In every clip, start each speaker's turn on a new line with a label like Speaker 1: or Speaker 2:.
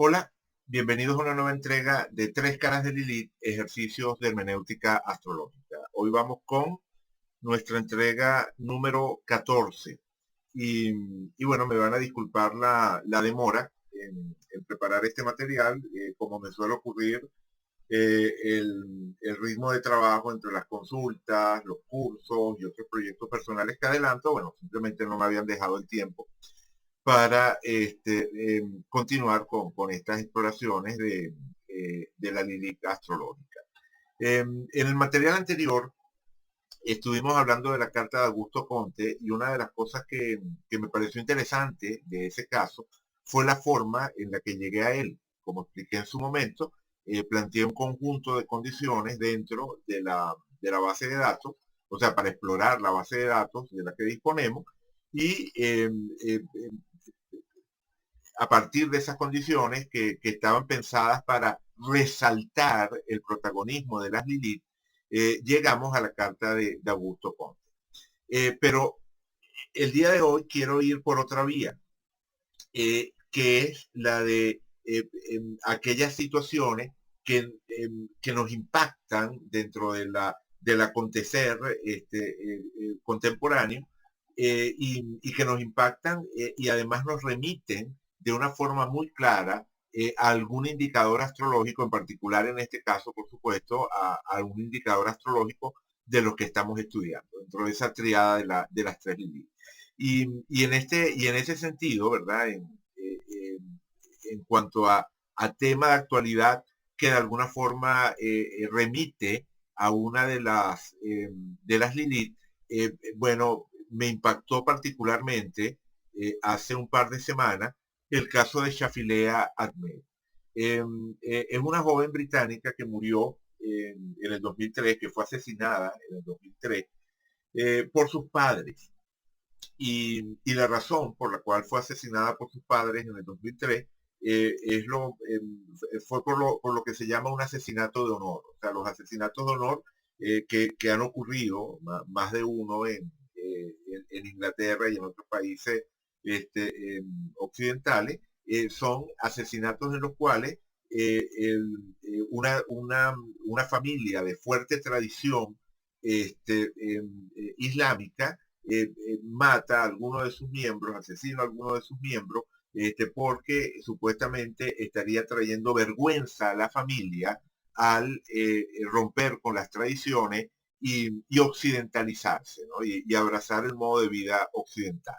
Speaker 1: Hola, bienvenidos a una nueva entrega de Tres Caras de Lilith, ejercicios de hermenéutica astrológica. Hoy vamos con nuestra entrega número 14. Y bueno, me van a disculpar la demora en preparar este material. Como me suele ocurrir, el ritmo de trabajo entre las consultas, los cursos y otros proyectos personales que adelanto, bueno, simplemente no me habían dejado el tiempo para continuar con estas exploraciones de la Lilith astrológica. En el material anterior estuvimos hablando de la carta de Augusto Conte y una de las cosas que me pareció interesante de ese caso fue la forma en la que llegué a él. Como expliqué en su momento, planteé un conjunto de condiciones dentro de la base de datos, o sea, para explorar la base de datos de la que disponemos y a partir de esas condiciones que estaban pensadas para resaltar el protagonismo de las Lilith, llegamos a la carta de Augusto Conte. Pero el día de hoy quiero ir por otra vía, que es la de aquellas situaciones que nos impactan dentro del acontecer contemporáneo, y que nos impactan, y además nos remiten de una forma muy clara a algún indicador astrológico, en particular en este caso, por supuesto, a algún indicador astrológico de lo que estamos estudiando, dentro de esa triada de las tres líneas. Y en ese sentido, ¿verdad? En cuanto a tema de actualidad que de alguna forma remite a una de las Lilith, bueno, me impactó particularmente hace un par de semanas el caso de Shafilea Ahmed. Es una joven británica que murió en el 2003, que fue asesinada en el 2003 por sus padres. Y la razón por la cual fue asesinada por sus padres en el 2003 fue por lo que se llama un asesinato de honor. O sea, los asesinatos de honor que han ocurrido, más de uno en Inglaterra y en otros países occidentales, son asesinatos en los cuales una familia de fuerte tradición islámica mata a alguno de sus miembros, asesina a alguno de sus miembros, porque supuestamente estaría trayendo vergüenza a la familia al romper con las tradiciones y occidentalizarse, ¿no? Y abrazar el modo de vida occidental.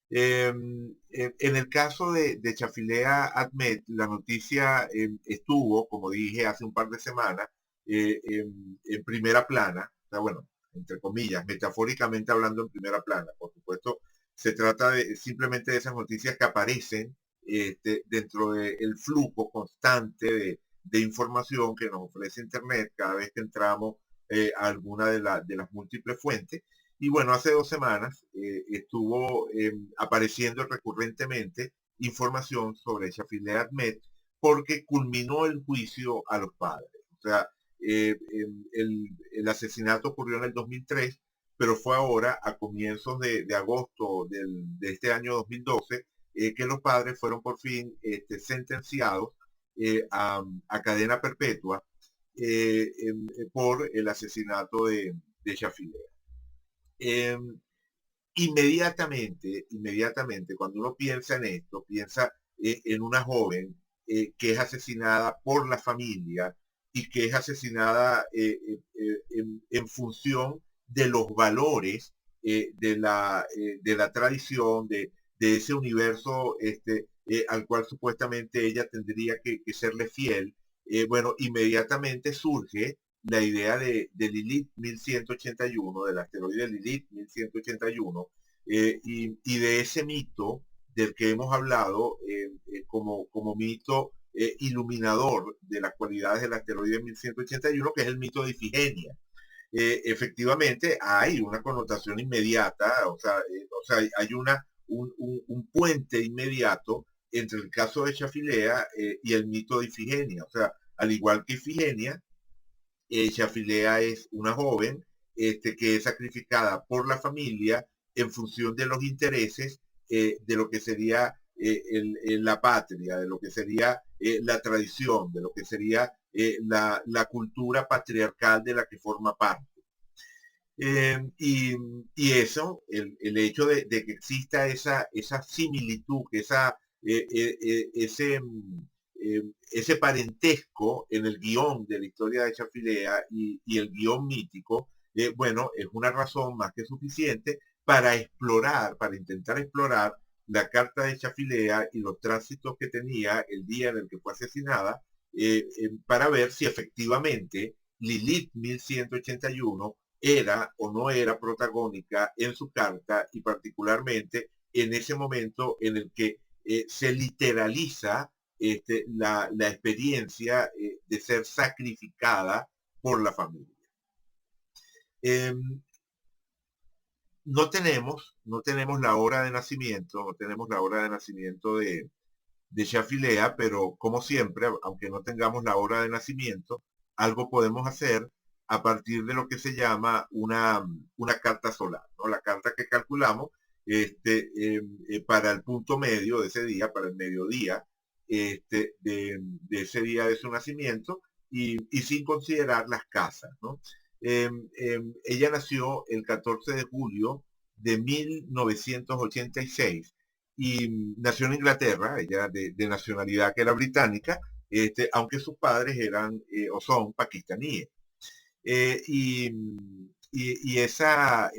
Speaker 1: En el caso de Chafilea Ahmed, la noticia estuvo, como dije hace un par de semanas, en primera plana, o sea, bueno, entre comillas, metafóricamente hablando en primera plana. Por supuesto, se trata simplemente de esas noticias que aparecen dentro del flujo constante de información que nos ofrece Internet cada vez que entramos a alguna de las múltiples fuentes. Y bueno, hace 2 semanas estuvo apareciendo recurrentemente información sobre Shafilea Ahmed porque culminó el juicio a los padres. O sea, el asesinato ocurrió en el 2003, pero fue ahora, a comienzos de agosto de este año 2012, que los padres fueron por fin sentenciados a cadena perpetua por el asesinato de Shafilea. Eh, inmediatamente, cuando uno piensa en esto, piensa en una joven que es asesinada por la familia y que es asesinada en función de los valores de la tradición, de ese universo al cual supuestamente ella tendría que serle fiel. Bueno, inmediatamente surge la idea de Lilith 1181, del asteroide Lilith 1181, y de ese mito del que hemos hablado como mito iluminador de las cualidades del asteroide 1181, que es el mito de Ifigenia. Efectivamente hay una connotación inmediata, o sea hay un puente inmediato entre el caso de Shafilea y el mito de Ifigenia. O sea, al igual que Ifigenia, Shafilea es una joven que es sacrificada por la familia en función de los intereses de lo que sería la patria, de lo que sería la tradición, de lo que sería la cultura patriarcal de la que forma parte. Y eso, el hecho de que exista esa similitud, que ese parentesco en el guión de la historia de Chafilea y el guión mítico, bueno, es una razón más que suficiente para explorar, para intentar explorar la carta de Chafilea y los tránsitos que tenía el día en el que fue asesinada, para ver si efectivamente Lilith 1181 era o no era protagónica en su carta y particularmente en ese momento en el que se literaliza la experiencia de ser sacrificada por la familia. Eh, no tenemos la hora de nacimiento, no tenemos la hora de nacimiento de Shafilea, pero como siempre, aunque no tengamos la hora de nacimiento, algo podemos hacer a partir de lo que se llama una carta solar, ¿no? La carta que calculamos para el punto medio de ese día, para el mediodía de ese día de su nacimiento y sin considerar las casas, ¿no? Ella nació el 14 de julio de 1986 y nació en Inglaterra, ella de nacionalidad que era británica, aunque sus padres eran o son pakistaníes. Eh, y, esa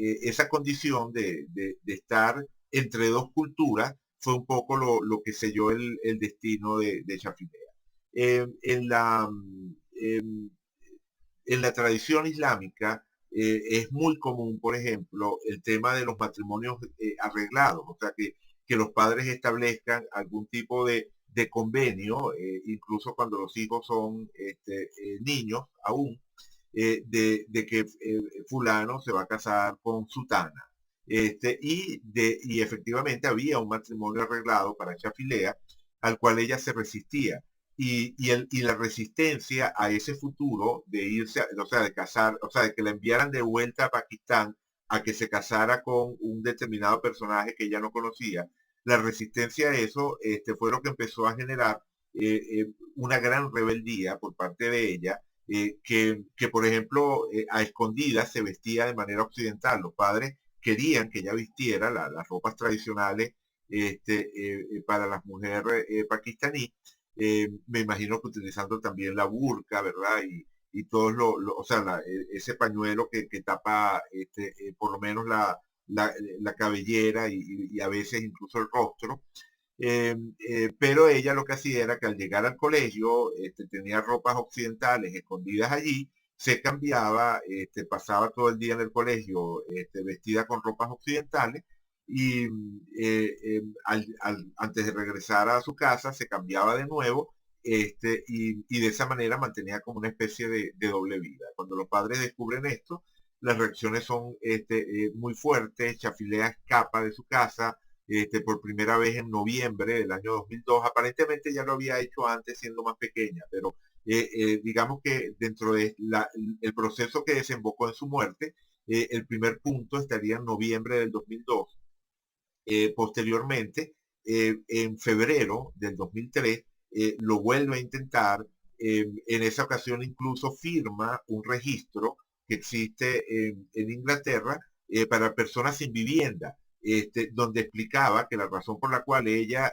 Speaker 1: condición de estar entre dos culturas fue un poco lo que selló el destino de Shafilea. En la tradición islámica es muy común, por ejemplo, el tema de los matrimonios arreglados, o sea, que los padres establezcan algún tipo de convenio, incluso cuando los hijos son niños aún, de que fulano se va a casar con sutana. Y efectivamente había un matrimonio arreglado para Chafilea, al cual ella se resistía. Y la resistencia a ese futuro de irse, o sea, de casar, o sea, de que la enviaran de vuelta a Pakistán a que se casara con un determinado personaje que ella no conocía, la resistencia a eso fue lo que empezó a generar una gran rebeldía por parte de ella, por ejemplo, a escondidas se vestía de manera occidental. Los padres querían que ella vistiera las ropas tradicionales para las mujeres pakistaní, me imagino que utilizando también la burka, ¿verdad? Y todos o sea, ese pañuelo que tapa por lo menos la cabellera y a veces incluso el rostro. Pero ella lo que hacía era que al llegar al colegio tenía ropas occidentales escondidas allí, se cambiaba, pasaba todo el día en el colegio vestida con ropas occidentales y antes de regresar a su casa se cambiaba de nuevo y de esa manera mantenía como una especie de doble vida. Cuando los padres descubren esto, las reacciones son muy fuertes. Chafilea escapa de su casa por primera vez en noviembre del año 2002. Aparentemente ya lo había hecho antes siendo más pequeña, pero digamos que dentro de el proceso que desembocó en su muerte, el primer punto estaría en noviembre del 2002. Posteriormente, en febrero del 2003, lo vuelve a intentar. En esa ocasión incluso firma un registro que existe en Inglaterra para personas sin vivienda, donde explicaba que la razón por la cual ella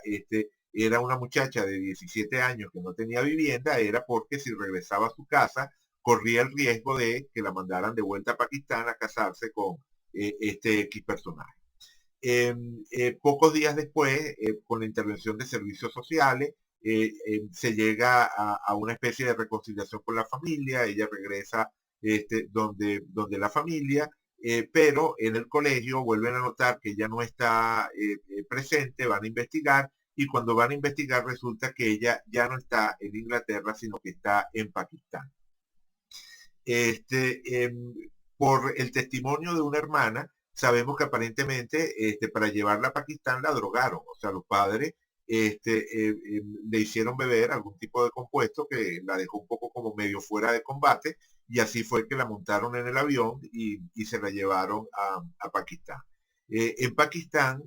Speaker 1: era una muchacha de 17 años que no tenía vivienda era porque si regresaba a su casa corría el riesgo de que la mandaran de vuelta a Pakistán a casarse con este X personaje. Pocos días después, con la intervención de servicios sociales, se llega a una especie de reconciliación con la familia, ella regresa donde la familia, pero en el colegio vuelven a notar que ella no está presente, van a investigar y cuando van a investigar resulta que ella ya no está en Inglaterra, sino que está en Pakistán. Este, por el testimonio de una hermana, sabemos que aparentemente para llevarla a Pakistán la drogaron, o sea, los padres le hicieron beber algún tipo de compuesto que la dejó un poco como medio fuera de combate y así fue que la montaron en el avión y se la llevaron a Pakistán. En Pakistán,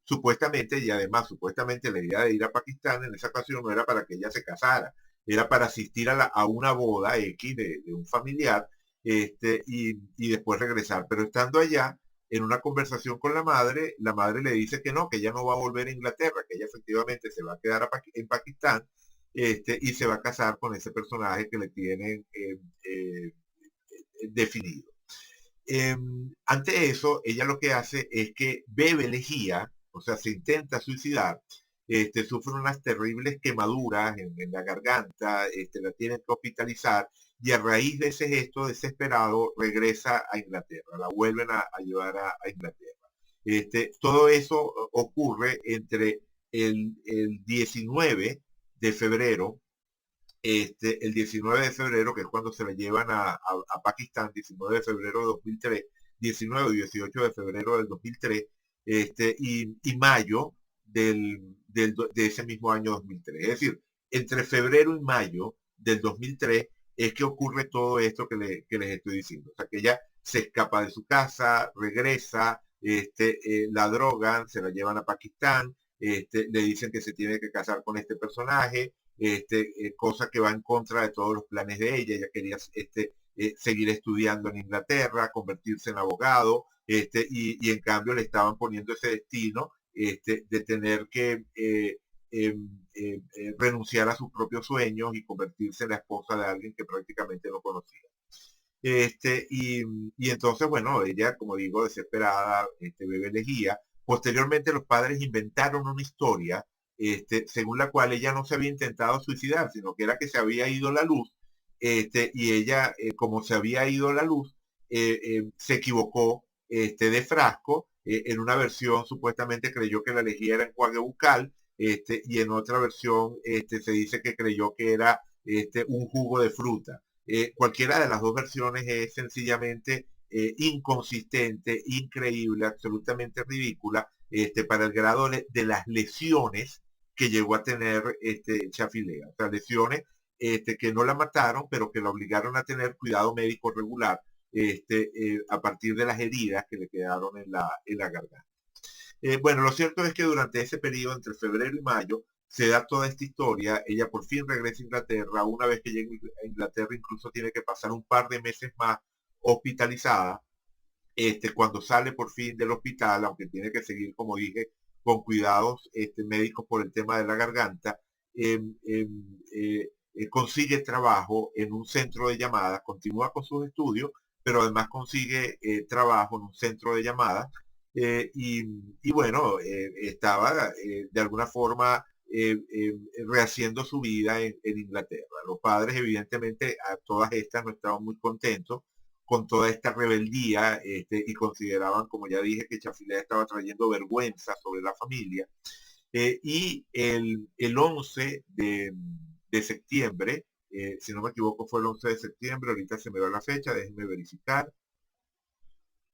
Speaker 1: supuestamente, y además supuestamente la idea de ir a Pakistán en esa ocasión no era para que ella se casara, era para asistir a una boda X de un familiar, y después regresar. Pero estando allá, en una conversación con la madre le dice que no, que ella no va a volver a Inglaterra, que ella efectivamente se va a quedar en Pakistán, y se va a casar con ese personaje que le tienen definido. Ante eso, ella lo que hace es que bebe lejía, o sea, se intenta suicidar, sufre unas terribles quemaduras en la garganta, la tienen que hospitalizar, y a raíz de ese gesto desesperado regresa a Inglaterra, la vuelven a llevar a Inglaterra. Todo eso ocurre entre el 19 de febrero, el 19 de febrero, que es cuando se la llevan a Pakistán, 19 de febrero de 2003, 19 y 18 de febrero del 2003, y mayo de ese mismo año 2003. Es decir, entre febrero y mayo del 2003 es que ocurre todo esto que les estoy diciendo. O sea, que ella se escapa de su casa, regresa, la drogan, se la llevan a Pakistán, le dicen que se tiene que casar con este personaje, cosa que va en contra de todos los planes de ella. Ella quería seguir estudiando en Inglaterra, convertirse en abogado, y en cambio le estaban poniendo ese destino de tener que renunciar a sus propios sueños y convertirse en la esposa de alguien que prácticamente no conocía. Y entonces, bueno, ella, como digo, desesperada, bebe elegía. Posteriormente los padres inventaron una historia, según la cual ella no se había intentado suicidar, sino que era que se había ido la luz, y ella, como se había ido la luz, se equivocó de frasco. En una versión supuestamente creyó que la lejía era enjuague bucal, y en otra versión se dice que creyó que era un jugo de fruta. Cualquiera de las dos versiones es sencillamente inconsistente, increíble, absolutamente ridícula, para el grado de las lesiones que llegó a tener Chafilea. O sea, lesiones que no la mataron, pero que la obligaron a tener cuidado médico regular, a partir de las heridas que le quedaron en la garganta. Bueno, lo cierto es que durante ese periodo, entre febrero y mayo, se da toda esta historia. Ella por fin regresa a Inglaterra. Una vez que llega a Inglaterra, incluso tiene que pasar un par de meses más hospitalizada. Cuando sale por fin del hospital, aunque tiene que seguir, como dije, con cuidados médicos por el tema de la garganta, eh, consigue trabajo en un centro de llamadas, continúa con sus estudios, pero además consigue trabajo en un centro de llamadas, y bueno, estaba de alguna forma rehaciendo su vida en Inglaterra. Los padres, evidentemente, a todas estas no estaban muy contentos con toda esta rebeldía, y consideraban, como ya dije, que Chafilea estaba trayendo vergüenza sobre la familia. Y el 11 de septiembre, si no me equivoco fue el 11 de septiembre, ahorita se me va la fecha, déjenme verificar.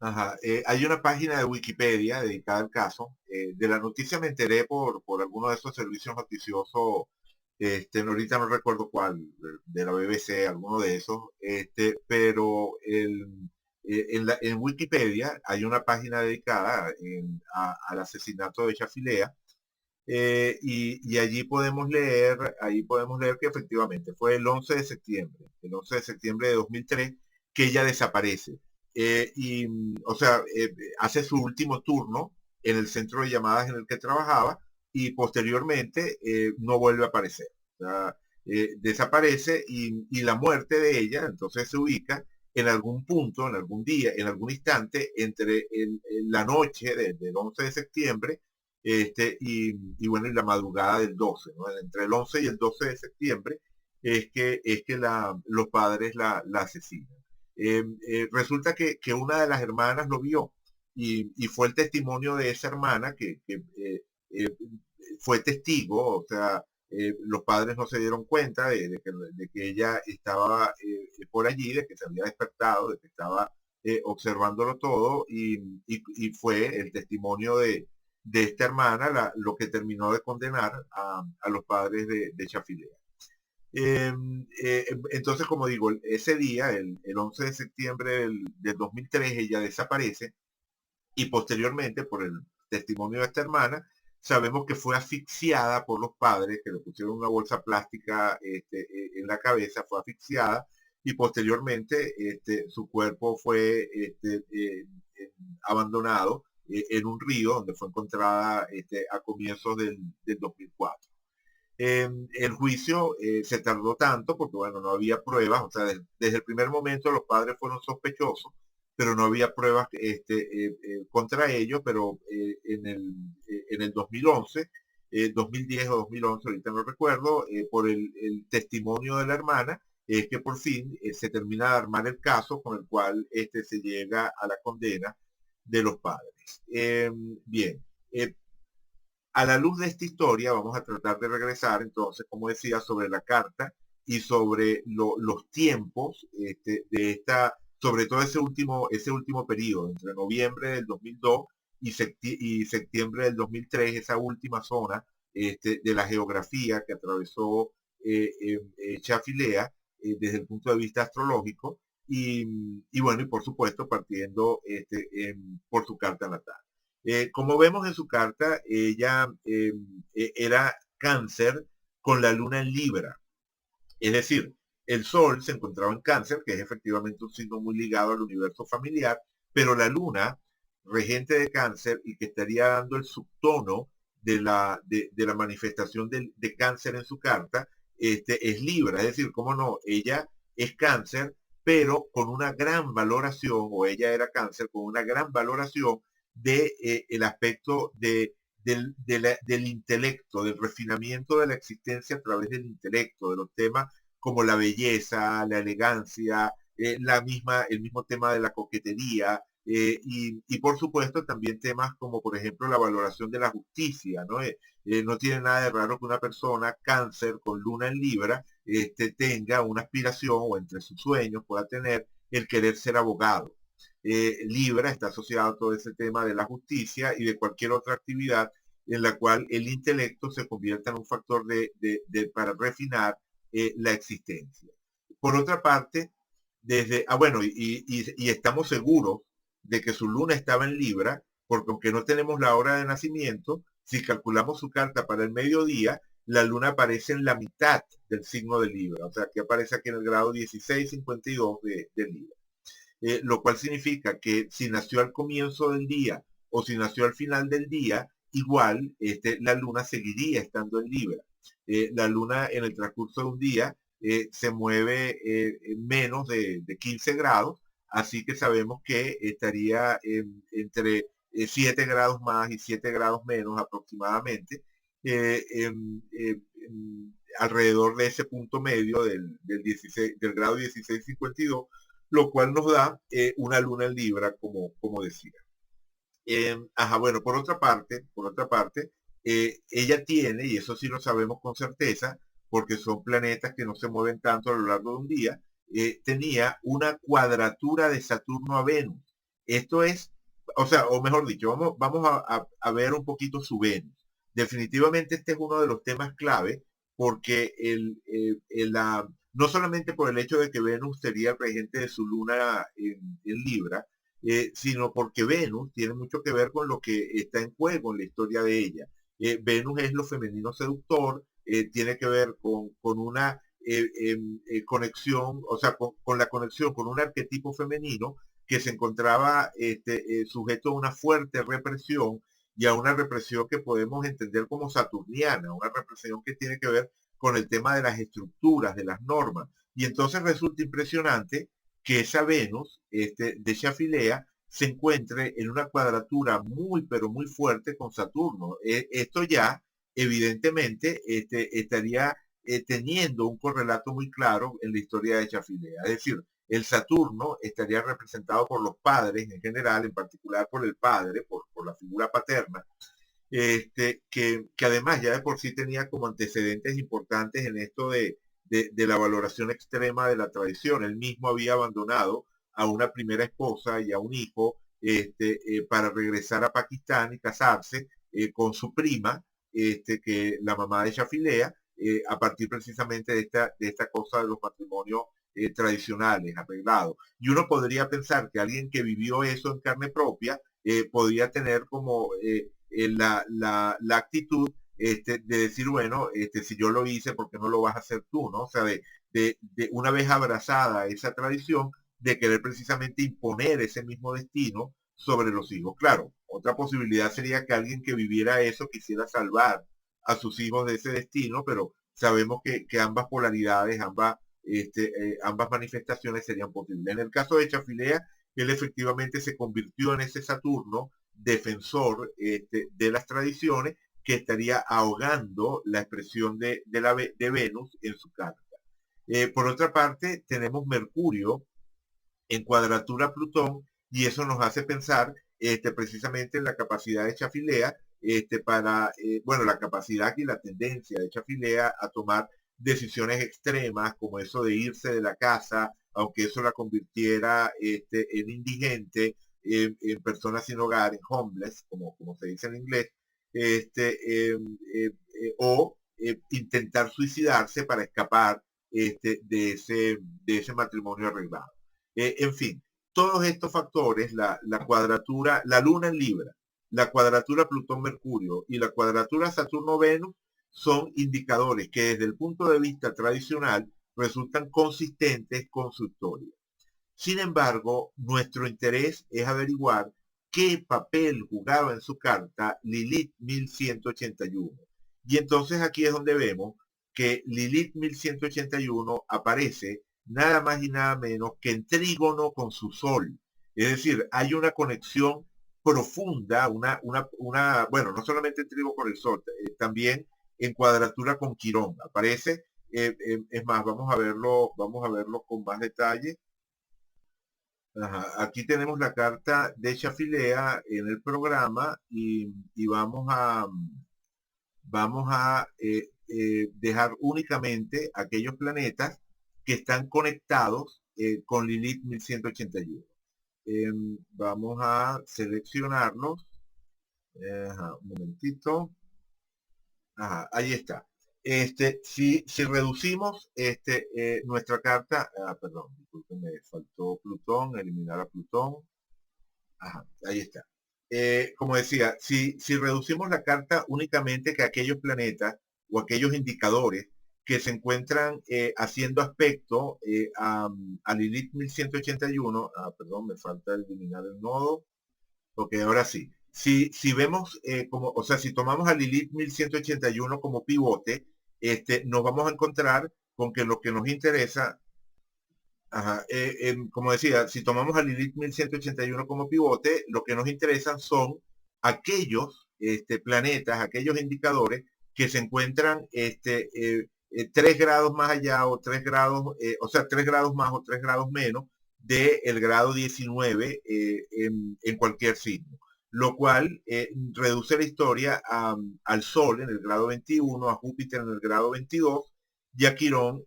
Speaker 1: Ajá. Hay una página de Wikipedia dedicada al caso. De la noticia me enteré por alguno de esos servicios noticiosos, ahorita no recuerdo cuál, de la BBC, alguno de esos, pero en Wikipedia hay una página dedicada al asesinato de Chafilea, y allí podemos leer que efectivamente fue el 11 de septiembre de 2003 que ella desaparece. Y, o sea, hace su último turno en el centro de llamadas en el que trabajaba, y posteriormente no vuelve a aparecer. O sea, desaparece, y la muerte de ella entonces se ubica en algún punto, en algún día, en algún instante entre la noche del 11 de septiembre, y bueno, y la madrugada del 12, ¿no? Entre el 11 y el 12 de septiembre es que los padres la asesinan. Resulta que una de las hermanas lo vio, y fue el testimonio de esa hermana que eh, fue testigo. O sea, los padres no se dieron cuenta de que ella estaba por allí, de que se había despertado, de que estaba observándolo todo, y fue el testimonio de esta hermana lo que terminó de condenar a los padres de Chafilea. Entonces, como digo, ese día, el 11 de septiembre del 2003, ella desaparece, y posteriormente, por el testimonio de esta hermana, sabemos que fue asfixiada por los padres, que le pusieron una bolsa plástica en la cabeza, fue asfixiada y posteriormente su cuerpo fue abandonado en un río donde fue encontrada a comienzos del 2004. El juicio se tardó tanto porque, bueno, no había pruebas, o sea, desde el primer momento los padres fueron sospechosos, pero no había pruebas contra ellos, pero en el 2011, 2010 o 2011, ahorita no recuerdo, por el testimonio de la hermana, es que por fin se termina de armar el caso con el cual se llega a la condena de los padres. Bien, eh, a la luz de esta historia vamos a tratar de regresar entonces, como decía, sobre la carta y sobre los tiempos de esta, sobre todo ese último periodo, entre noviembre del 2002 y septiembre del 2003, esa última zona de la geografía que atravesó Chafilea desde el punto de vista astrológico y bueno, y por supuesto partiendo por su carta natal. Como vemos en su carta, ella era cáncer con la luna en Libra. Es decir, el sol se encontraba en cáncer, que es efectivamente un signo muy ligado al universo familiar, pero la luna, regente de cáncer y que estaría dando el subtono de la manifestación de cáncer en su carta, es Libra. Es decir, cómo no, ella es cáncer, pero con una gran valoración, o ella era cáncer con una gran valoración de el aspecto del intelecto, del refinamiento de la existencia a través del intelecto, de los temas como la belleza, la elegancia, el mismo tema de la coquetería, y por supuesto también temas como por ejemplo la valoración de la justicia, ¿no? No tiene nada de raro que una persona cáncer con luna en Libra tenga una aspiración o entre sus sueños pueda tener el querer ser abogado. Libra está asociado a todo ese tema de la justicia y de cualquier otra actividad en la cual el intelecto se convierta en un factor para refinar la existencia. Por otra parte, bueno, y estamos seguros de que su luna estaba en Libra, porque aunque no tenemos la hora de nacimiento, si calculamos su carta para el mediodía, la luna aparece en la mitad del signo de Libra, o sea, que aparece aquí en el grado 1652 de Libra. Lo cual significa que si nació al comienzo del día o si nació al final del día, igual la luna seguiría estando en Libra. La luna en el transcurso de un día se mueve menos de 15 grados, así que sabemos que estaría entre 7 grados más y 7 grados menos aproximadamente, alrededor de ese punto medio del grado 1652, lo cual nos da una luna en Libra, como decía. Ajá, bueno, por otra parte, ella tiene, y eso sí lo sabemos con certeza, porque son planetas que no se mueven tanto a lo largo de un día, tenía una cuadratura de Saturno a Venus. Esto es, o sea, o mejor dicho, vamos a ver un poquito su Venus. Definitivamente este es uno de los temas clave, porque no solamente por el hecho de que Venus sería el regente de su luna en Libra, sino porque Venus tiene mucho que ver con lo que está en juego en la historia de ella. Venus es lo femenino seductor, tiene que ver con una conexión, o sea, con la conexión con un arquetipo femenino que se encontraba sujeto a una fuerte represión y a una represión que podemos entender como saturniana, una represión que tiene que ver con el tema de las estructuras, de las normas. Y entonces resulta impresionante que esa Venus de Chafilea se encuentre en una cuadratura muy, pero muy fuerte con Saturno. Esto ya, evidentemente, estaría teniendo un correlato muy claro en la historia de Chafilea. Es decir, el Saturno estaría representado por los padres en general, en particular por el padre, por la figura paterna, que además ya de por sí tenía como antecedentes importantes en esto de la valoración extrema de la tradición. Él mismo había abandonado a una primera esposa y a un hijo para regresar a Pakistán y casarse con su prima, que la mamá de Shafilea, a partir precisamente de esta cosa de los matrimonios tradicionales, arreglados. Y uno podría pensar que alguien que vivió eso en carne propia podría tener como la actitud de decir, bueno, si yo lo hice, ¿por qué no lo vas a hacer tú? ¿No? O sea, de una vez abrazada esa tradición, de querer precisamente imponer ese mismo destino sobre los hijos. Claro, otra posibilidad sería que alguien que viviera eso quisiera salvar a sus hijos de ese destino, pero sabemos que ambas polaridades, ambas manifestaciones serían posibles. En el caso de Chafilea, él efectivamente se convirtió en ese Saturno defensor de las tradiciones que estaría ahogando la expresión de Venus en su carta. Por otra parte, tenemos Mercurio en cuadratura Plutón y eso nos hace pensar precisamente en la capacidad de Chafilea bueno, la capacidad y la tendencia de Chafilea a tomar decisiones extremas como eso de irse de la casa, aunque eso la convirtiera en indigente, en personas sin hogar, en homeless, como se dice en inglés, o intentar suicidarse para escapar de ese matrimonio arreglado. En fin, todos estos factores, la cuadratura, la Luna en Libra, la cuadratura Plutón-Mercurio y la cuadratura Saturno-Venus son indicadores que desde el punto de vista tradicional resultan consistentes con su historia. Sin embargo, nuestro interés es averiguar qué papel jugaba en su carta Lilith 1181. Y entonces aquí es donde vemos que Lilith 1181 aparece nada más y nada menos que en trígono con su Sol. Es decir, hay una conexión profunda, bueno, no solamente en trígono con el Sol, también en cuadratura con Quirón. Aparece, es más, vamos a verlo con más detalle. Ajá. Aquí tenemos la carta de Chafilea en el programa y vamos a dejar únicamente aquellos planetas que están conectados con Lilith 1181. Vamos a seleccionarlos. Un momentito. Ajá, ahí está. Si reducimos nuestra carta, perdón, disculpen, me faltó Plutón, eliminar a Plutón. Ajá, ahí está. Como decía, si reducimos la carta únicamente que aquellos planetas o aquellos indicadores que se encuentran haciendo aspecto a Lilith 1181, perdón, me falta eliminar el nodo, porque ahora sí. Si vemos, o sea, si tomamos a Lilith 1181 como pivote, nos vamos a encontrar con que lo que nos interesa. Ajá, como decía, si tomamos a Lilith 1181 como pivote, lo que nos interesan son aquellos planetas, aquellos indicadores que se encuentran 3 grados más allá o 3 grados, o sea, 3 grados más o 3 grados menos del grado 19 en cualquier signo. Lo cual reduce la historia al Sol en el grado 21, a Júpiter en el grado 22 y a Quirón,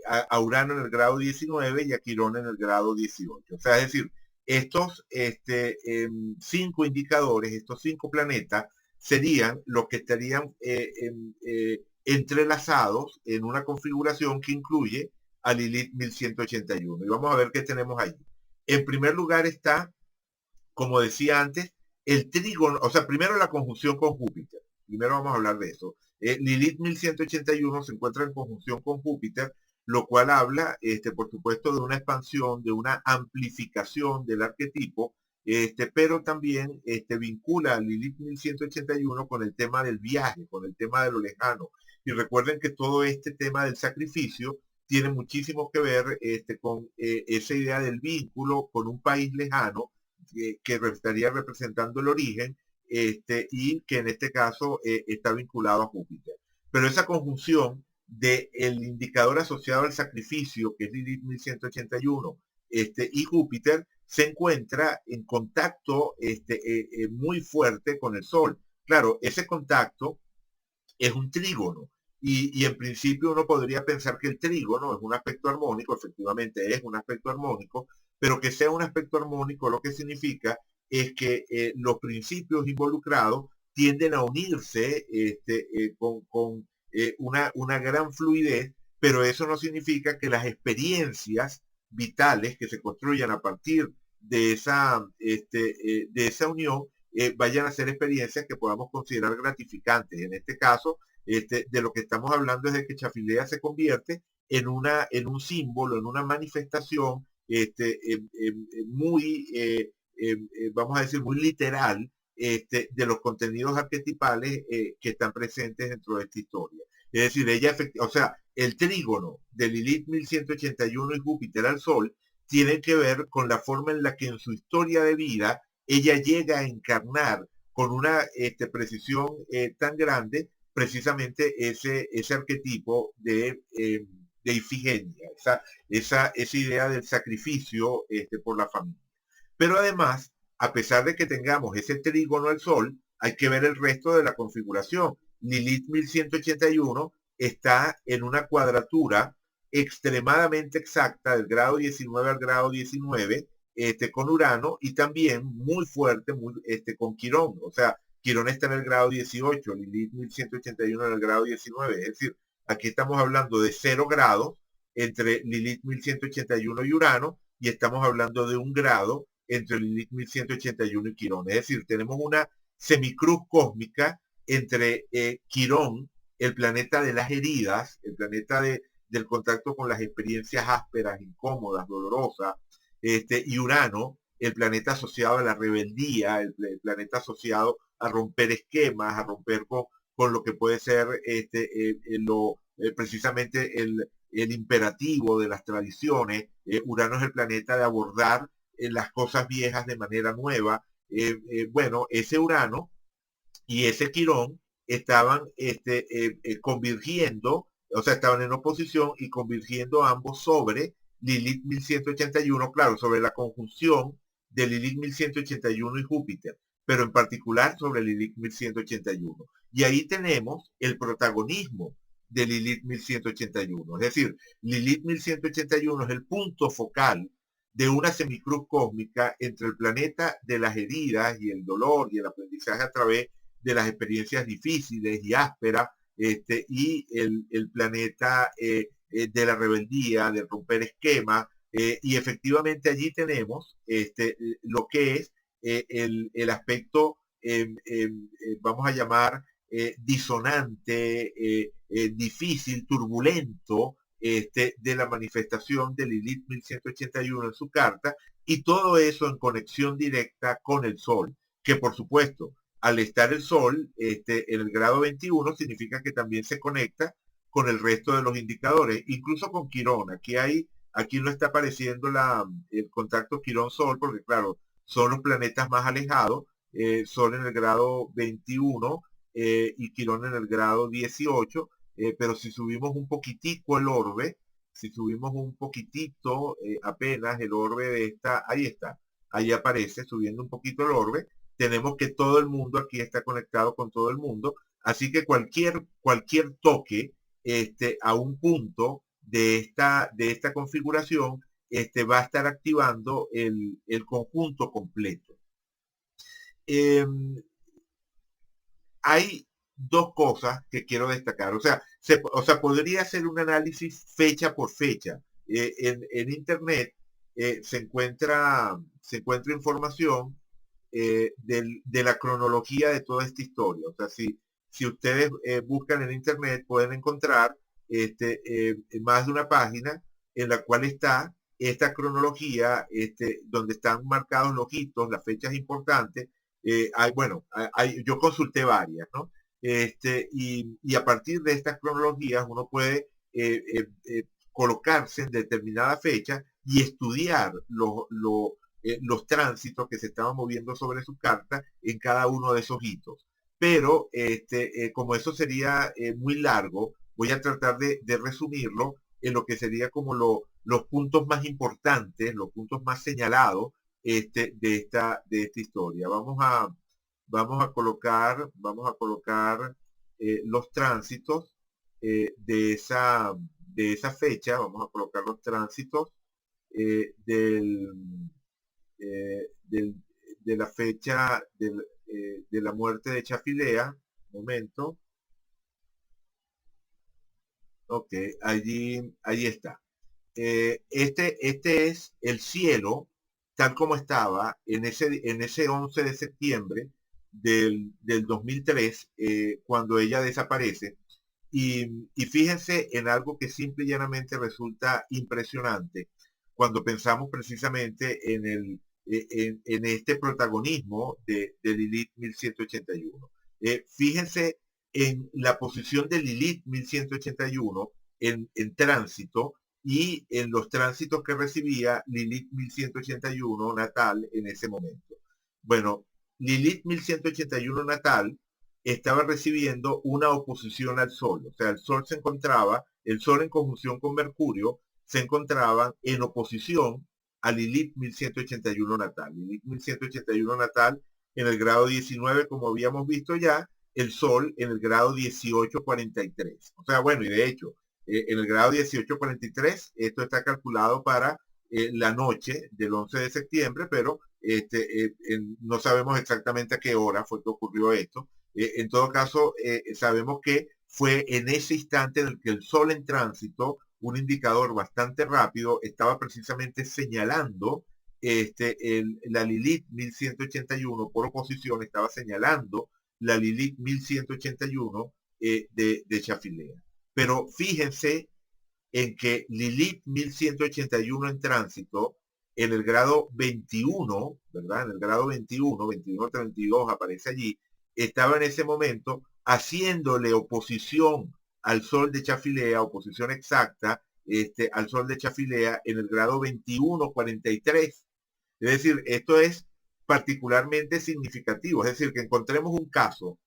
Speaker 1: a Urano en el grado 19 y a Quirón en el grado 18. O sea, es decir, estos 5 indicadores, estos 5 planetas, serían los que estarían entrelazados en una configuración que incluye a Lilith 1181. Y vamos a ver qué tenemos ahí. En primer lugar está, como decía antes, el trígono, o sea, primero la conjunción con Júpiter. Primero vamos a hablar de eso. Lilith 1181 se encuentra en conjunción con Júpiter, lo cual habla, por supuesto, de una expansión, de una amplificación del arquetipo, pero también vincula a Lilith 1181 con el tema del viaje, con el tema de lo lejano. Y recuerden que todo este tema del sacrificio tiene muchísimo que ver con esa idea del vínculo con un país lejano que estaría representando el origen y que en este caso está vinculado a Júpiter. Pero esa conjunción del indicador asociado al sacrificio, que es Lilith 1181, y Júpiter, se encuentra en contacto muy fuerte con el Sol. Claro, ese contacto es un trígono. Y en principio uno podría pensar que el trígono es un aspecto armónico, efectivamente es un aspecto armónico, pero que sea un aspecto armónico lo que significa es que los principios involucrados tienden a unirse con una gran fluidez, pero eso no significa que las experiencias vitales que se construyan a partir de esa unión vayan a ser experiencias que podamos considerar gratificantes. En este caso, de lo que estamos hablando es de que Chafilea se convierte en un símbolo, en una manifestación muy, vamos a decir, muy literal de los contenidos arquetipales que están presentes dentro de esta historia. Es decir, o sea, el trígono de Lilith 1181 y Júpiter al Sol tiene que ver con la forma en la que en su historia de vida ella llega a encarnar con una precisión tan grande precisamente ese arquetipo de Ifigenia, esa idea del sacrificio por la familia. Pero además, a pesar de que tengamos ese trígono al Sol, hay que ver el resto de la configuración. Lilith 1181 está en una cuadratura extremadamente exacta del grado 19 al grado 19 con Urano y también muy fuerte con Quirón. O sea, Quirón está en el grado 18, Lilith 1181 en el grado 19. Es decir, aquí estamos hablando de 0 grados entre Lilith 1181 y Urano y estamos hablando de 1 grado entre Lilith 1181 y Quirón. Es decir, tenemos una semicruz cósmica entre Quirón, el planeta de las heridas, el planeta del contacto con las experiencias ásperas, incómodas, dolorosas, y Urano, el planeta asociado a la rebeldía, el planeta asociado a romper esquemas, a romper con lo que puede ser precisamente el imperativo de las tradiciones. Urano es el planeta de abordar las cosas viejas de manera nueva. Bueno, ese Urano y ese Quirón estaban convirgiendo, o sea, estaban en oposición y convirgiendo ambos sobre Lilith 1181, claro, sobre la conjunción de Lilith 1181 y Júpiter, pero en particular sobre Lilith 1181. Y ahí tenemos el protagonismo de Lilith 1181. Es decir, Lilith 1181 es el punto focal de una semicruz cósmica entre el planeta de las heridas y el dolor y el aprendizaje a través de las experiencias difíciles y ásperas, y el planeta de la rebeldía, de romper esquemas, y efectivamente allí tenemos lo que es el aspecto, vamos a llamar, disonante, difícil, turbulento, de la manifestación de Lilith 1181 en su carta, y todo eso en conexión directa con el Sol, que por supuesto, al estar el Sol en el grado 21, significa que también se conecta con el resto de los indicadores, incluso con Quirón. Aquí no está apareciendo el contacto Quirón-Sol, porque claro, son los planetas más alejados, Sol en el grado 21 y Quirón en el grado 18, pero si subimos un poquitico el orbe, si subimos un poquitito apenas el orbe de ahí está, ahí aparece, subiendo un poquito el orbe, tenemos que todo el mundo aquí está conectado con todo el mundo, así que cualquier toque a un punto de esta configuración va a estar activando el conjunto completo. Hay dos cosas que quiero destacar. O sea, podría hacer un análisis fecha por fecha. En Internet se encuentra información de la cronología de toda esta historia. O sea, si ustedes buscan en Internet, pueden encontrar más de una página en la cual está esta cronología, donde están marcados los hitos, las fechas importantes. Bueno, yo consulté varias, ¿no? Y a partir de estas cronologías uno puede colocarse en determinada fecha y estudiar los tránsitos que se estaban moviendo sobre su carta en cada uno de esos hitos. Pero como eso sería muy largo, voy a tratar de resumirlo en lo que sería como los puntos más importantes, los puntos más señalados de esta historia. Vamos a colocar los tránsitos de esa fecha, vamos a colocar los tránsitos eh, del, del, de la fecha de la muerte de Chafilea. Un momento. Ok, allí está. Este es el cielo tal como estaba en ese 11 de septiembre del 2003, cuando ella desaparece. Y fíjense en algo que simple y llanamente resulta impresionante cuando pensamos precisamente en este protagonismo de Lilith 1181. Fíjense en la posición de Lilith 1181 en tránsito y en los tránsitos que recibía Lilith 1181 natal en ese momento. Bueno, Lilith 1181 natal estaba recibiendo una oposición al Sol. O sea, el Sol en conjunción con Mercurio se encontraban en oposición a Lilith 1181 natal. Lilith 1181 natal en el grado 19, como habíamos visto ya, el Sol en el grado 1843. O sea, bueno, y de hecho, en el grado 1843, esto está calculado para la noche del 11 de septiembre, pero no sabemos exactamente a qué hora fue que ocurrió esto. En todo caso, sabemos que fue en ese instante en el que el Sol en tránsito, un indicador bastante rápido, estaba precisamente señalando la Lilith 1181 por oposición, estaba señalando la Lilith 1181 de Chafilea. Pero fíjense en que Lilith 1181 en tránsito, en el grado 21, ¿verdad? En el grado 21, 21-32 aparece allí, estaba en ese momento haciéndole oposición al Sol de Chafilea, oposición exacta, al Sol de Chafilea en el grado 21-43. Es decir, esto es particularmente significativo, es decir, que encontremos un caso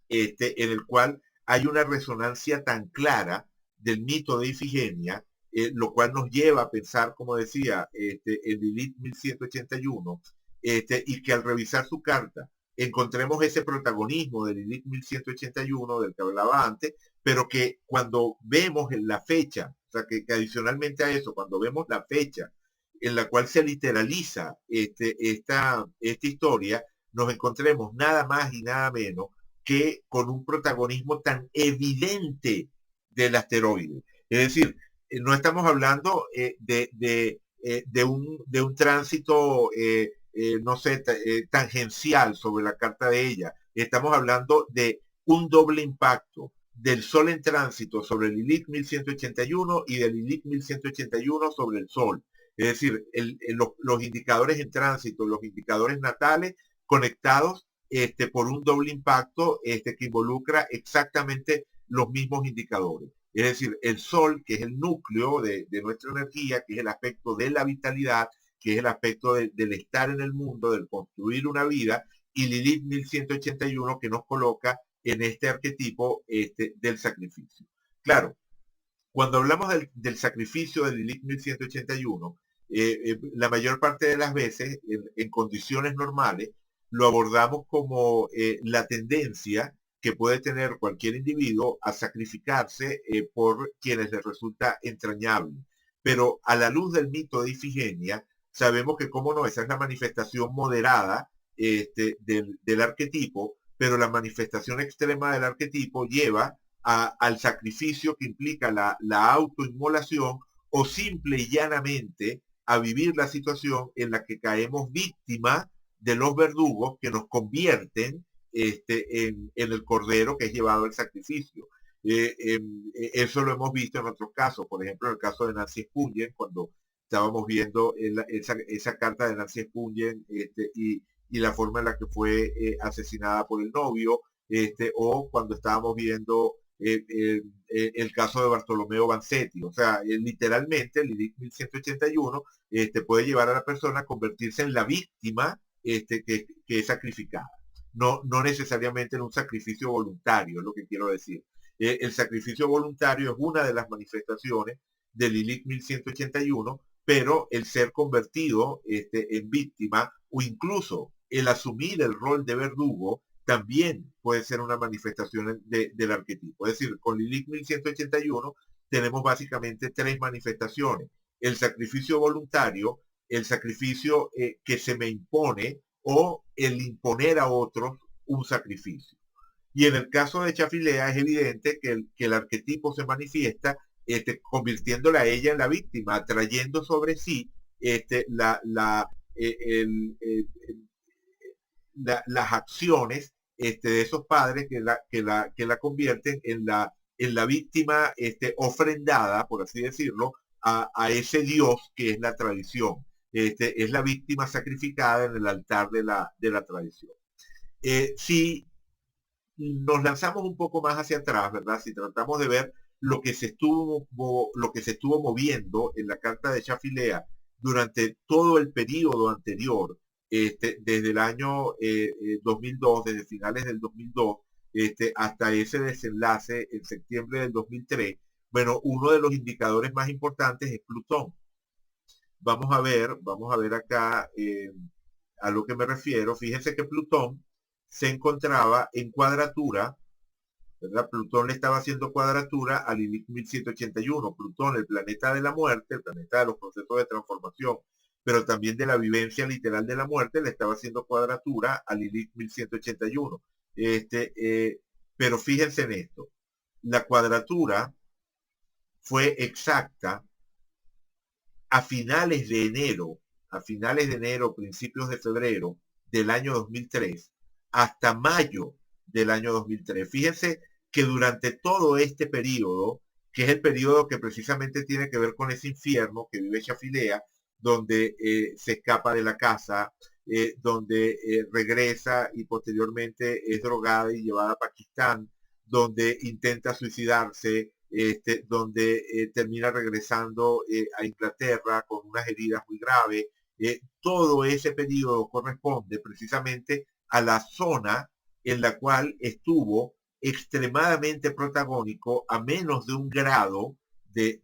Speaker 1: en el cual hay una resonancia tan clara del mito de Ifigenia, lo cual nos lleva a pensar, como decía, en Lilith 1181, y que al revisar su carta encontremos ese protagonismo de Lilith 1181 del que hablaba antes, pero que cuando vemos en la fecha, o sea, que adicionalmente a eso, cuando vemos la fecha en la cual se literaliza esta historia, nos encontremos nada más y nada menos que con un protagonismo tan evidente del asteroide. Es decir, no estamos hablando de un tránsito, no sé, tangencial sobre la carta de ella. Estamos hablando de un doble impacto del Sol en tránsito sobre el Lilith 1181 y del Lilith 1181 sobre el Sol. Es decir, los indicadores en tránsito, los indicadores natales conectados por un doble impacto que involucra exactamente los mismos indicadores. Es decir, el Sol, que es el núcleo de nuestra energía, que es el aspecto de la vitalidad, que es el aspecto del estar en el mundo, del construir una vida, y Lilith 1181 que nos coloca en este arquetipo del sacrificio. Claro, cuando hablamos del sacrificio de Lilith 1181, la mayor parte de las veces, en condiciones normales, lo abordamos como la tendencia que puede tener cualquier individuo a sacrificarse por quienes les resulta entrañable. Pero a la luz del mito de Ifigenia, sabemos que, cómo no, esa es la manifestación moderada del arquetipo, pero la manifestación extrema del arquetipo lleva al sacrificio que implica la autoinmolación o simple y llanamente a vivir la situación en la que caemos víctima de los verdugos que nos convierten en el cordero que es llevado al sacrificio. Eso lo hemos visto en otros casos, por ejemplo en el caso de Nancy Spungen, cuando estábamos viendo esa carta de Nancy Spungen y la forma en la que fue asesinada por el novio, o cuando estábamos viendo el caso de Bartolomeo Vanzetti. O sea, literalmente el Lilith 1181 puede llevar a la persona a convertirse en la víctima que es sacrificada. No necesariamente en un sacrificio voluntario, es lo que quiero decir. El sacrificio voluntario es una de las manifestaciones del Lilith 1181, pero el ser convertido en víctima o incluso el asumir el rol de verdugo también puede ser una manifestación del arquetipo. Es decir, con Lilith 1181 tenemos básicamente tres manifestaciones. El sacrificio voluntario, el sacrificio que se me impone o el imponer a otros un sacrificio. Y en el caso de Chafilea es evidente que el arquetipo se manifiesta convirtiéndola a ella en la víctima, atrayendo sobre sí las acciones de esos padres que la convierten en la víctima ofrendada, por así decirlo, a ese Dios que es la tradición. Es la víctima sacrificada en el altar de la tradición. Si nos lanzamos un poco más hacia atrás, ¿verdad? Si tratamos de ver lo que se estuvo moviendo en la carta de Chafilea durante todo el periodo anterior, desde el año 2002, desde finales del 2002, hasta ese desenlace en septiembre del 2003, bueno, uno de los indicadores más importantes es Plutón. Vamos a ver acá a lo que me refiero. Fíjense que Plutón se encontraba en cuadratura, ¿verdad? Plutón le estaba haciendo cuadratura a Lilith 1181. Plutón, el planeta de la muerte, el planeta de los procesos de transformación, pero también de la vivencia literal de la muerte, le estaba haciendo cuadratura a Lilith 1181. Pero fíjense en esto. La cuadratura fue exacta a finales de enero, principios de febrero del año 2003, hasta mayo del año 2003. Fíjense que durante todo este periodo, que es el periodo que precisamente tiene que ver con ese infierno que vive Chafilea, donde se escapa de la casa, donde regresa y posteriormente es drogada y llevada a Pakistán, donde intenta suicidarse, donde termina regresando a Inglaterra con unas heridas muy graves. Todo ese periodo corresponde precisamente a la zona en la cual estuvo extremadamente protagónico a menos de un grado de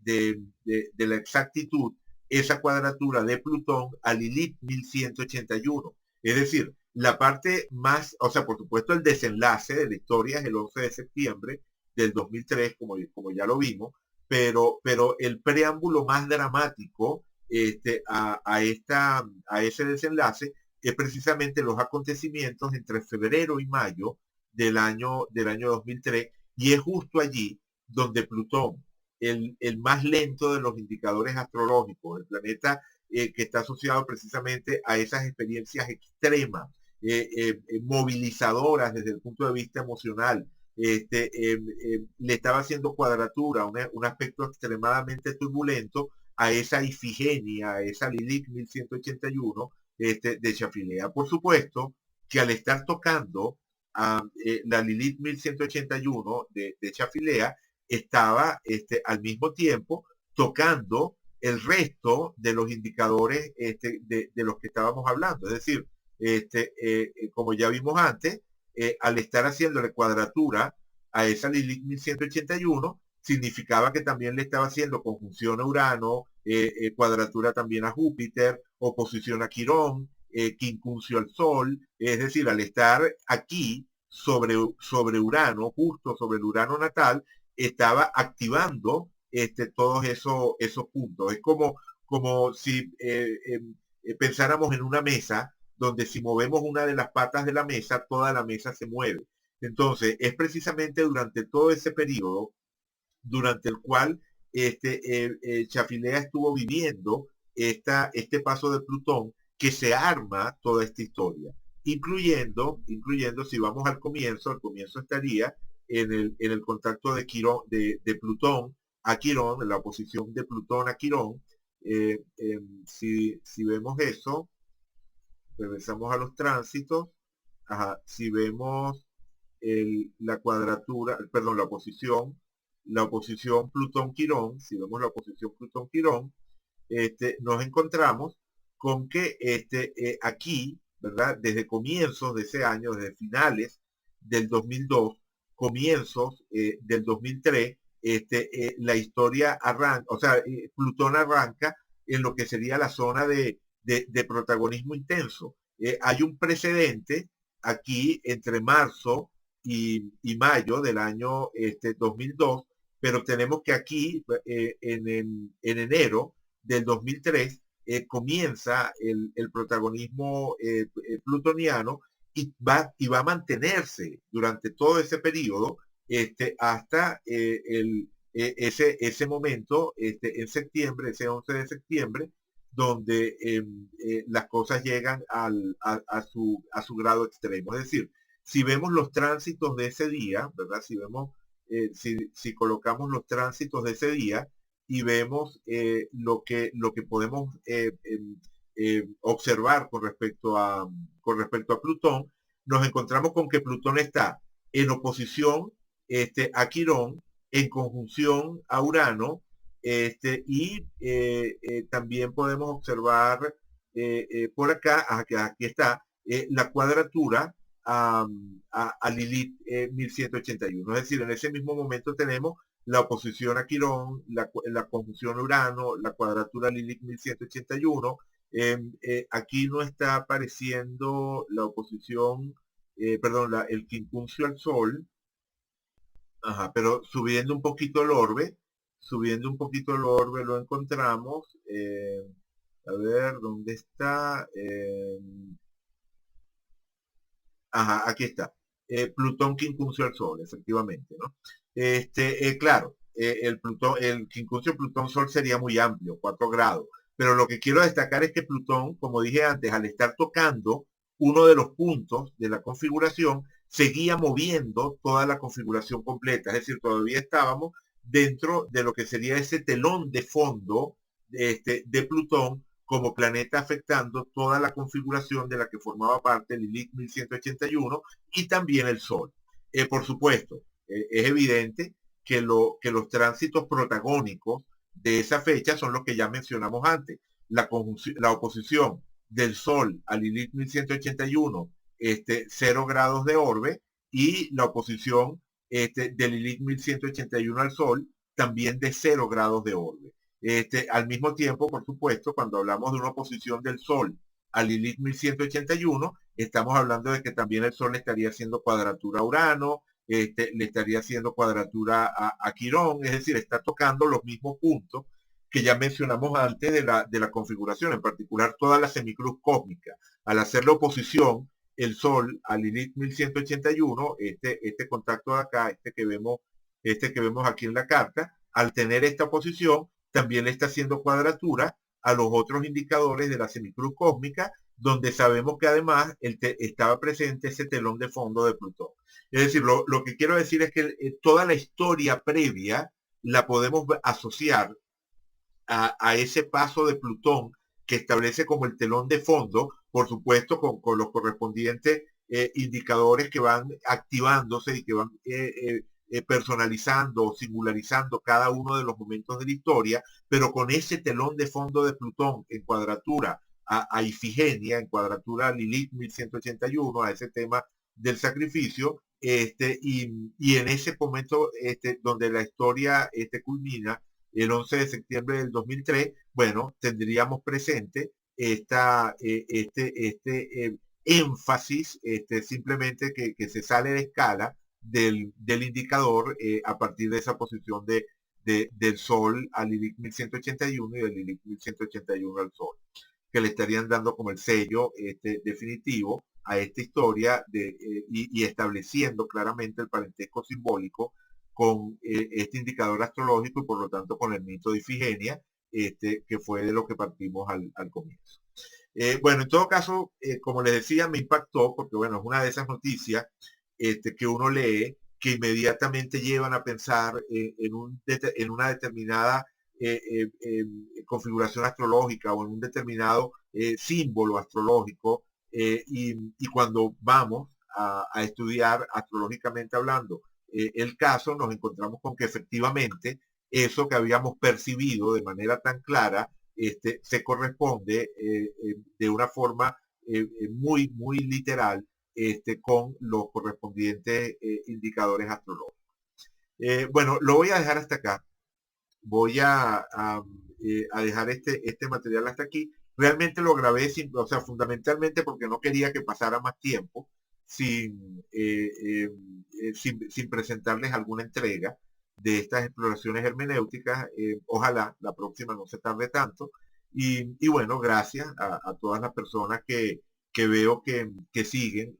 Speaker 1: la exactitud esa cuadratura de Plutón a Lilith 1181. Es decir, la parte más, o sea, por supuesto el desenlace de la historia es el 11 de septiembre del 2003, como ya lo vimos, pero el preámbulo más dramático a ese desenlace es precisamente los acontecimientos entre febrero y mayo del año 2003, y es justo allí donde Plutón, el más lento de los indicadores astrológicos, el planeta que está asociado precisamente a esas experiencias extremas, movilizadoras desde el punto de vista emocional, le estaba haciendo cuadratura, un aspecto extremadamente turbulento a esa Ifigenia, a esa Lilith 1181 de Chafilea. Por supuesto que al estar tocando a la Lilith 1181 de Chafilea, estaba al mismo tiempo tocando el resto de los indicadores de los que estábamos hablando. Es decir, como ya vimos antes, al estar haciéndole cuadratura a esa Lilith 1181, significaba que también le estaba haciendo conjunción a Urano, cuadratura también a Júpiter, oposición a Quirón, quincuncio al Sol. Es decir, al estar aquí sobre Urano, justo sobre el Urano natal, estaba activando todos esos puntos. Es como si pensáramos en una mesa donde si movemos una de las patas de la mesa, toda la mesa se mueve. Entonces, es precisamente durante todo ese periodo durante el cual Chafilea estuvo viviendo este paso de Plutón, que se arma toda esta historia, incluyendo si vamos al comienzo estaría en el contacto de, Quirón, de Plutón a Quirón, en la oposición de Plutón a Quirón. Si vemos eso, regresamos a los tránsitos. Ajá, si vemos la cuadratura, perdón, la oposición Plutón-Quirón, si vemos la oposición Plutón-Quirón, nos encontramos con que aquí, ¿verdad? Desde comienzos de ese año, desde finales del 2002, comienzos del 2003, la historia arranca, o sea, Plutón arranca en lo que sería la zona de protagonismo intenso. Hay un precedente aquí entre marzo y mayo del año 2002, pero tenemos que aquí en enero del 2003 comienza el protagonismo plutoniano y va a mantenerse durante todo ese periodo hasta ese momento en septiembre, ese 11 de septiembre donde las cosas llegan a su grado extremo. Es decir, si vemos los tránsitos de ese día, ¿verdad? Si vemos, si colocamos los tránsitos de ese día y vemos lo que podemos observar con respecto a Plutón, nos encontramos con que Plutón está en oposición a Quirón, en conjunción a Urano, también podemos observar por acá, aquí está, la cuadratura a Lilith 1181. Es decir, en ese mismo momento tenemos la oposición a Quirón, la conjunción a Urano, la cuadratura a Lilith 1181. Aquí no está apareciendo la oposición, perdón, el quincuncio al Sol. Ajá, pero subiendo un poquito el orbe lo encontramos. A ver, ¿dónde está? Ajá, aquí está. Plutón quincuncio al Sol, efectivamente, ¿no? Claro, el quincuncio Plutón-Sol sería muy amplio, 4 grados. Pero lo que quiero destacar es que Plutón, como dije antes, al estar tocando uno de los puntos de la configuración, seguía moviendo toda la configuración completa. Es decir, todavía estábamos dentro de lo que sería ese telón de fondo de Plutón como planeta afectando toda la configuración de la que formaba parte Lilith 1181 y también el Sol. Por supuesto, es evidente que los tránsitos protagónicos de esa fecha son los que ya mencionamos antes. La oposición del Sol a Lilith 1181, 0 grados de orbe, y la oposición de Lilith 1181 al Sol, también de 0 grados de orbe. Al mismo tiempo, por supuesto, cuando hablamos de una oposición del Sol a Lilith 1181, estamos hablando de que también el Sol le estaría haciendo cuadratura a Urano, le estaría haciendo cuadratura a Quirón, es decir, está tocando los mismos puntos que ya mencionamos antes de la configuración, en particular toda la semicruz cósmica. Al hacer la oposición, el Sol a Lilith 1181, este contacto de acá, este que vemos aquí en la carta, al tener esta oposición, también le está haciendo cuadratura a los otros indicadores de la semicruz cósmica, donde sabemos que además estaba presente ese telón de fondo de Plutón. Es decir, lo que quiero decir es que toda la historia previa la podemos asociar a ese paso de Plutón que establece como el telón de fondo, por supuesto con los correspondientes indicadores que van activándose y que van personalizando, singularizando cada uno de los momentos de la historia, pero con ese telón de fondo de Plutón en cuadratura a Ifigenia, en cuadratura a Lilith 1181, a ese tema del sacrificio, y en ese momento donde la historia culmina, el 11 de septiembre del 2003, bueno, tendríamos presente énfasis, simplemente que se sale de escala del indicador a partir de esa posición del Sol al Lilith 1181 y del Lilith 1181 al Sol, que le estarían dando como el sello definitivo a esta historia y estableciendo claramente el parentesco simbólico con este indicador astrológico y por lo tanto con el mito de Ifigenia, que fue de lo que partimos al comienzo. Bueno, en todo caso, como les decía, me impactó porque, bueno, es una de esas noticias que uno lee que inmediatamente llevan a pensar en una determinada configuración astrológica o en un determinado símbolo astrológico y cuando vamos a estudiar astrológicamente hablando el caso, nos encontramos con que efectivamente eso que habíamos percibido de manera tan clara se corresponde de una forma muy, muy literal con los correspondientes indicadores astrológicos. Bueno, lo voy a dejar hasta acá. Voy a dejar este material hasta aquí. Realmente lo grabé, o sea, fundamentalmente porque no quería que pasara más tiempo sin presentarles alguna entrega de estas exploraciones hermenéuticas. Ojalá la próxima no se tarde tanto. Y bueno, gracias a todas las personas que veo que siguen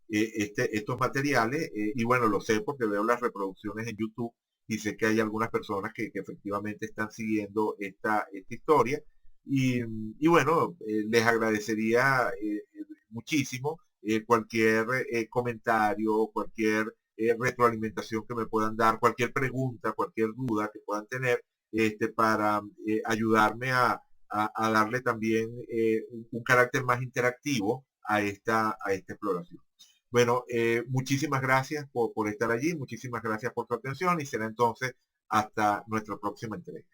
Speaker 1: estos materiales. Y bueno, lo sé porque veo las reproducciones en YouTube y sé que hay algunas personas que efectivamente están siguiendo esta historia. Y bueno, les agradecería muchísimo cualquier comentario, cualquier retroalimentación que me puedan dar, cualquier pregunta, cualquier duda que puedan tener, para ayudarme a darle también un carácter más interactivo a esta exploración. Bueno, muchísimas gracias por estar allí, muchísimas gracias por tu atención y será entonces hasta nuestra próxima entrega.